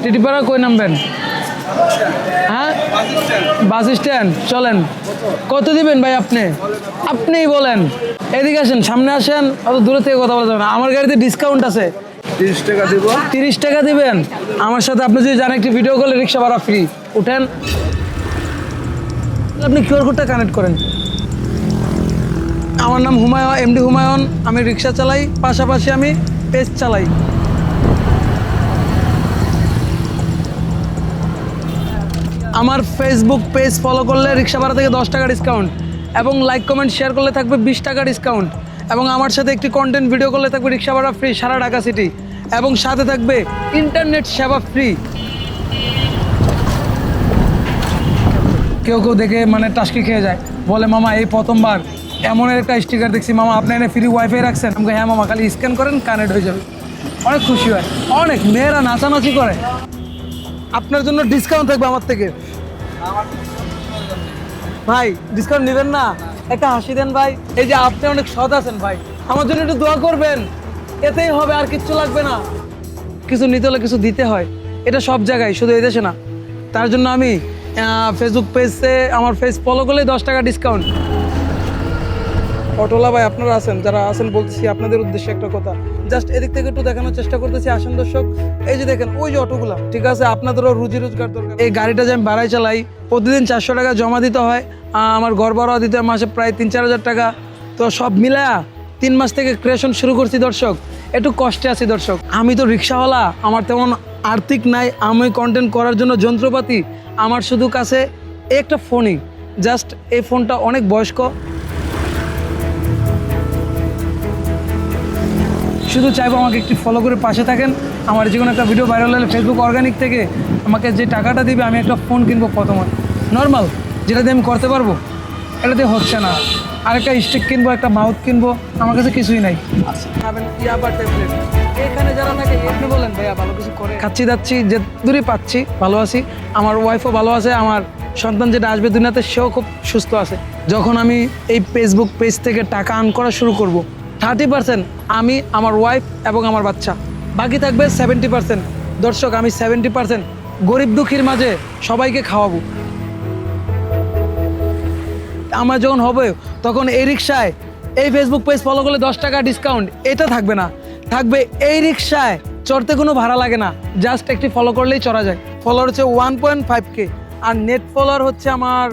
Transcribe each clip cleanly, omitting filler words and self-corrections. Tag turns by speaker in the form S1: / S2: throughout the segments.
S1: টিটিপাড়া কই নামবেন? হ্যাঁ, বাস স্ট্যান্ড। চলেন। কত দিবেন ভাই আপনি? আপনিই বলেন। এদিকে আসেন, সামনে আসেন, অত দূরে থেকে কথা বলা যাবে না। আমার গাড়িতে ডিসকাউন্ট আছে।
S2: 30 টাকা দিব।
S1: 30 টাকা দিবেন আমার সাথে। আপনি যদি জানেন একটি ভিডিও কলে রিক্সা ভাড়া ফ্রি। উঠেন, আপনি কিউআর কোডটা কানেক্ট করেন। আমার নাম হুমায়ুন, এমডি হুমায়ুন। আমি রিক্সা চালাই, পাশাপাশি আমি পেজ চালাই। আমার ফেসবুক পেজ ফলো করলে রিক্সা ভাড়া থেকে 10 টাকা ডিসকাউন্ট, এবং লাইক কমেন্ট শেয়ার করলে থাকবে 20 টাকা ডিসকাউন্ট, এবং আমার সাথে একটি কন্টেন্ট ভিডিও করলে থাকবে রিক্সা ভাড়া ফ্রি সারা ঢাকা সিটি, এবং সাথে থাকবে ইন্টারনেট সেবা ফ্রি। কেউ কেউ দেখে মানে টাস্কি খেয়ে যায়, বলে মামা এই প্রথমবার এমন একটা স্টিকার দেখছি, মামা আপনি এনে ফ্রি ওয়াইফাই রাখছেন। আমাকে হ্যাঁ মামা, খালি স্ক্যান করেন, কানেক্ট হয়ে যাবে। অনেক খুশি হয়, অনেক মেয়েরা নাচানাচি করে। আপনার জন্য ডিসকাউন্ট থাকবে আমার থেকে। ভাই ডিসকাউন্ট নেবেন না? একটা হাসি দেন ভাই। এই যে আপনি অনেক সৎ আছেন ভাই, আমার জন্য একটু দোয়া করবেন, এতেই হবে, আর কিচ্ছু লাগবে না। কিছু নিতে হলে কিছু দিতে হয়, এটা সব জায়গায়, শুধু এই দেশে না। তার জন্য আমি ফেসবুক পেজে আমার পেজ ফলো করলে 10 টাকা ডিসকাউন্ট। অটোলা ভাই আপনারা আছেন, যারা আছেন বলতেছি আপনাদের উদ্দেশ্যে একটা কথা, জাস্ট এদিক থেকে একটু দেখানোর চেষ্টা করতেছি। আসেন দর্শক, এই যে দেখেন ওই যে অটোগুলা, ঠিক আছে, আপনাদেরও রুজি রোজগার দরকার। এই গাড়িটা যে আমি ভাড়ায় চালাই, প্রতিদিন 400 টাকা জমা দিতে হয়। আমার ঘর ভাড়া দিতে হয় মাসে প্রায় 3-4 হাজার টাকা। তো সব মিলায়া 3 মাস থেকে ক্রিয়েশন শুরু করছি দর্শক। একটু কষ্টে আছি দর্শক। আমি তো রিক্সাওয়ালা, আমার তেমন আর্থিক নাই। আমি কন্টেন্ট করার জন্য যন্ত্রপাতি আমার শুধু কাছে একটা ফোনই, জাস্ট এই ফোনটা অনেক বয়স্ক। শুধু চাইবো আমাকে একটু ফলো করে পাশে থাকেন। আমার যে কোনো একটা ভিডিও ভাইরাল হলে ফেসবুক অর্গানিক থেকে আমাকে যে টাকাটা দিবে, আমি একটা ফোন কিনবো প্রথমে নর্মাল, যেটা দিয়ে আমি করতে পারবো। এটা দিয়ে হচ্ছে না, আরেকটা স্টিক কিনবো, একটা মাউথ কিনবো, আমার কাছে কিছুই নাই। খাবেন ইয়াবা ট্যাবলেট। এখানে যারা থাকে আপনি বলেন ভাইয়া ভালো কিছু করে খাচ্ছি যাচ্ছি, যে দূরে পাচ্ছি, ভালো আছি। আমার ওয়াইফও ভালো আছে, আমার সন্তান যেটা আসবে দুনিয়াতে সেও খুব সুস্থ আছে। যখন আমি এই ফেসবুক পেজ থেকে টাকা আর্ন করা শুরু করব, 30% আমি, আমার ওয়াইফ এবং আমার বাচ্চা, বাকি থাকবে 70%। দর্শক, আমি 70% গরিব দুঃখীর মাঝে সবাইকে খাওয়াবো। আমার যখন হবে তখন এই রিক্সায় এই ফেসবুক পেজ ফলো করলে 10 টাকা ডিসকাউন্ট, এটা থাকবে না। থাকবে এই রিক্সায় চড়তে কোনো ভাড়া লাগে না, জাস্ট একটি ফলো করলেই চড়া যায়। ফলোয়ার হচ্ছে 1.5K, আর নেট ফলোয়ার হচ্ছে আমার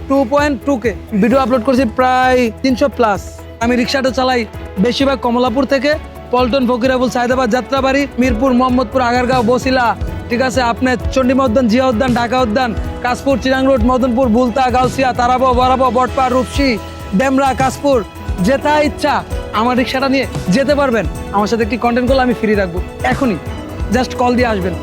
S1: 2.2K। ভিডিও আপলোড করছি প্রায় 300+। আমি রিক্সাটা চালাই বেশিরভাগ কমলাপুর থেকে, পল্টন, ফকিরাপুর, সায়দাবাদ, যাত্রাবাড়ি, মিরপুর, মোহাম্মদপুর, আগারগাঁও, বসিলা, ঠিক আছে, আপনার চণ্ডীমা উদ্যান, জিয়া উদ্যান, ঢাকা উদ্যান, কাশপুর, চিরাং রোড, মদনপুর, বুলতা, গাউসিয়া, তারাবো, বরাবো, বটপাড়, রূপসী, ডেমরা, কাশপুর, যেটা ইচ্ছা আমার রিক্সাটা নিয়ে যেতে পারবেন। আমার সাথে একটি কন্টেন্ট করলে আমি ফ্রি রাখবো। এখনই জাস্ট কল দিয়ে আসবেন।